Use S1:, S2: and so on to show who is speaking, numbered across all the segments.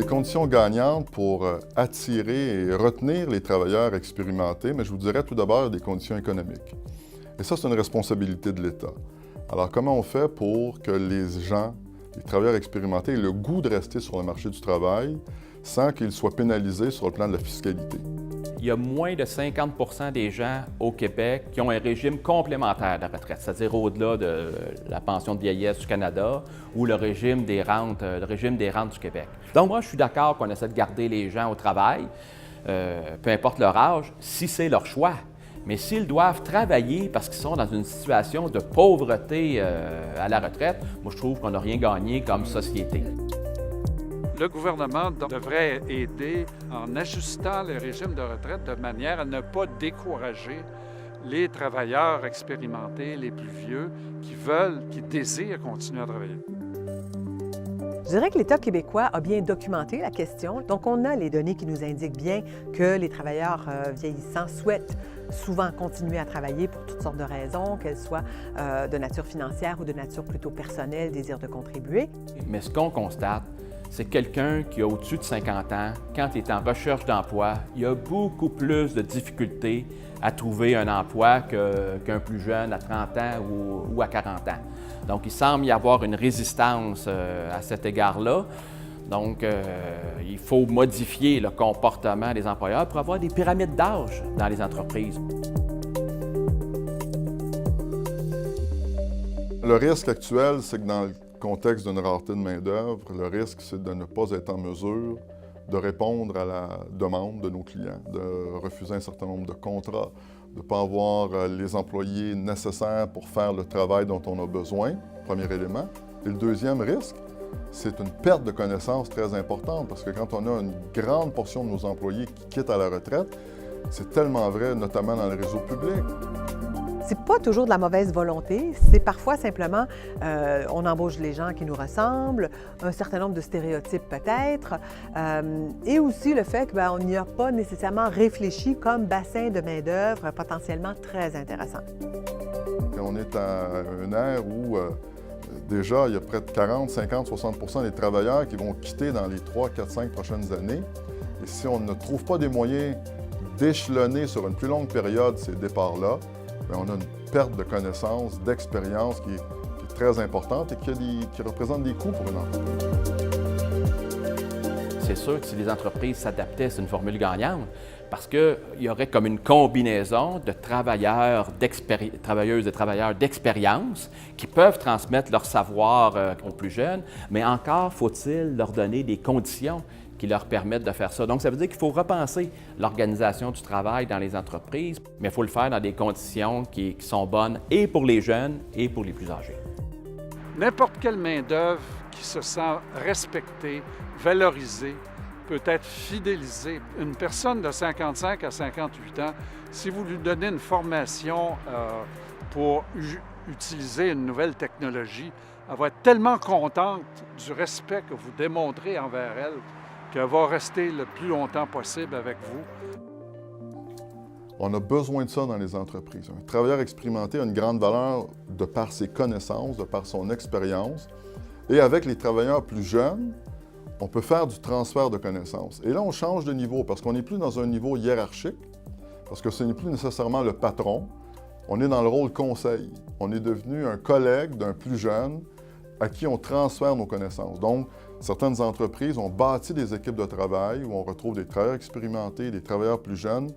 S1: les conditions gagnantes pour attirer et retenir les travailleurs expérimentés, mais je vous dirais tout d'abord des conditions économiques. Et ça, c'est une responsabilité de l'État. Alors, comment on fait pour que les gens, les travailleurs expérimentés, aient le goût de rester sur le marché du travail sans qu'ils soient pénalisés sur le plan de la fiscalité?
S2: Il y a moins de 50 des gens au Québec qui ont un régime complémentaire de retraite, c'est-à-dire au-delà de la pension de vieillesse du Canada ou le régime des rentes du Québec. Donc moi, je suis d'accord qu'on essaie de garder les gens au travail, peu importe leur âge, si c'est leur choix. Mais s'ils doivent travailler parce qu'ils sont dans une situation de pauvreté à la retraite, moi je trouve qu'on n'a rien gagné comme société.
S3: Le gouvernement devrait aider en ajustant le régime de retraite de manière à ne pas décourager les travailleurs expérimentés, les plus vieux, qui désirent continuer à travailler.
S4: Je dirais que l'État québécois a bien documenté la question. Donc, on a les données qui nous indiquent bien que les travailleurs vieillissants souhaitent souvent continuer à travailler pour toutes sortes de raisons, qu'elles soient de nature financière ou de nature plutôt personnelle, désir de contribuer.
S2: Mais ce qu'on constate, c'est quelqu'un qui a au-dessus de 50 ans, quand il est en recherche d'emploi, il a beaucoup plus de difficultés à trouver un emploi qu'un plus jeune à 30 ans ou à 40 ans. Donc, il semble y avoir une résistance à cet égard-là. Donc, il faut modifier le comportement des employeurs pour avoir des pyramides d'âge dans les entreprises.
S1: Le risque actuel, c'est que dans le contexte d'une rareté de main-d'œuvre, le risque, c'est de ne pas être en mesure de répondre à la demande de nos clients, de refuser un certain nombre de contrats, de ne pas avoir les employés nécessaires pour faire le travail dont on a besoin, premier élément. Et le deuxième risque, c'est une perte de connaissances très importante, parce que quand on a une grande portion de nos employés qui quittent à la retraite, c'est tellement vrai, notamment dans le réseau public.
S4: C'est pas toujours de la mauvaise volonté, c'est parfois simplement on embauche les gens qui nous ressemblent, un certain nombre de stéréotypes peut-être, et aussi le fait qu'on n'y a pas nécessairement réfléchi comme bassin de main-d'œuvre potentiellement très intéressant.
S1: On est à une ère où déjà il y a près de 40, 50, 60 des travailleurs qui vont quitter dans les 3, 4, 5 prochaines années. Et si on ne trouve pas des moyens d'échelonner sur une plus longue période ces départs-là, on a une perte de connaissances, d'expérience qui est très importante et qui représente des coûts pour une entreprise.
S2: C'est sûr que si les entreprises s'adaptaient, c'est une formule gagnante, parce qu'il y aurait comme une combinaison de travailleuses et travailleurs d'expérience qui peuvent transmettre leur savoir aux plus jeunes, mais encore faut-il leur donner des conditions qui leur permettent de faire ça. Donc, ça veut dire qu'il faut repenser l'organisation du travail dans les entreprises, mais il faut le faire dans des conditions qui sont bonnes et pour les jeunes et pour les plus âgés.
S3: N'importe quelle main-d'œuvre qui se sent respectée, valorisée, peut être fidélisée. Une personne de 55 à 58 ans, si vous lui donnez une formation pour utiliser une nouvelle technologie, elle va être tellement contente du respect que vous démontrez envers elle qu'elle va rester le plus longtemps possible avec vous.
S1: On a besoin de ça dans les entreprises. Un travailleur expérimenté a une grande valeur de par ses connaissances, de par son expérience. Et avec les travailleurs plus jeunes, on peut faire du transfert de connaissances. Et là, on change de niveau parce qu'on n'est plus dans un niveau hiérarchique, parce que ce n'est plus nécessairement le patron. On est dans le rôle conseil. On est devenu un collègue d'un plus jeune à qui on transfère nos connaissances. Donc, certaines entreprises ont bâti des équipes de travail où on retrouve des travailleurs expérimentés, des travailleurs plus jeunes,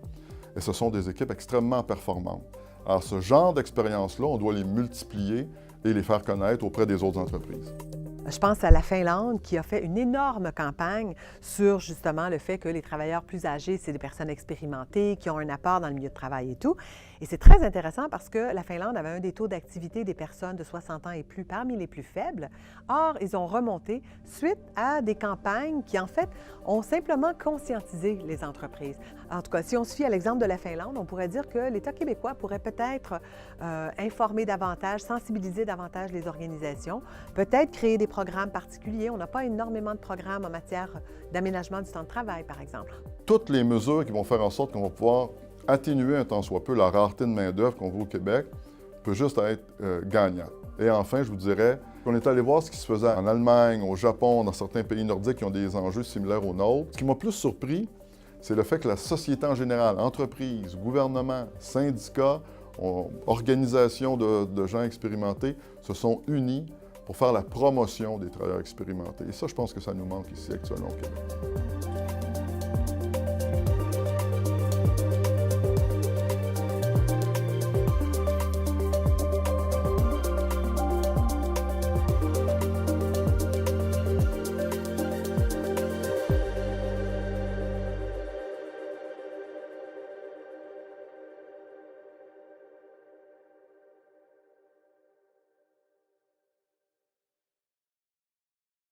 S1: et ce sont des équipes extrêmement performantes. Alors, ce genre d'expérience-là, on doit les multiplier et les faire connaître auprès des autres entreprises.
S4: Je pense à la Finlande qui a fait une énorme campagne sur justement le fait que les travailleurs plus âgés, c'est des personnes expérimentées, qui ont un apport dans le milieu de travail et tout. Et c'est très intéressant parce que la Finlande avait un des taux d'activité des personnes de 60 ans et plus parmi les plus faibles. Or, ils ont remonté suite à des campagnes qui, en fait, ont simplement conscientisé les entreprises. En tout cas, si on se fie à l'exemple de la Finlande, on pourrait dire que l'État québécois pourrait peut-être informer davantage, sensibiliser davantage les organisations, peut-être créer des programmes particuliers. On n'a pas énormément de programmes en matière d'aménagement du temps de travail, par exemple.
S1: Toutes les mesures qui vont faire en sorte qu'on va pouvoir atténuer un tant soit peu la rareté de main-d'œuvre qu'on voit au Québec peut juste être gagnante. Et enfin, je vous dirais qu'on est allé voir ce qui se faisait en Allemagne, au Japon, dans certains pays nordiques qui ont des enjeux similaires aux nôtres. Ce qui m'a plus surpris, c'est le fait que la société en général, entreprises, gouvernements, syndicats, organisations de gens expérimentés, se sont unis pour faire la promotion des travailleurs expérimentés. Et ça, je pense que ça nous manque ici actuellement au Québec.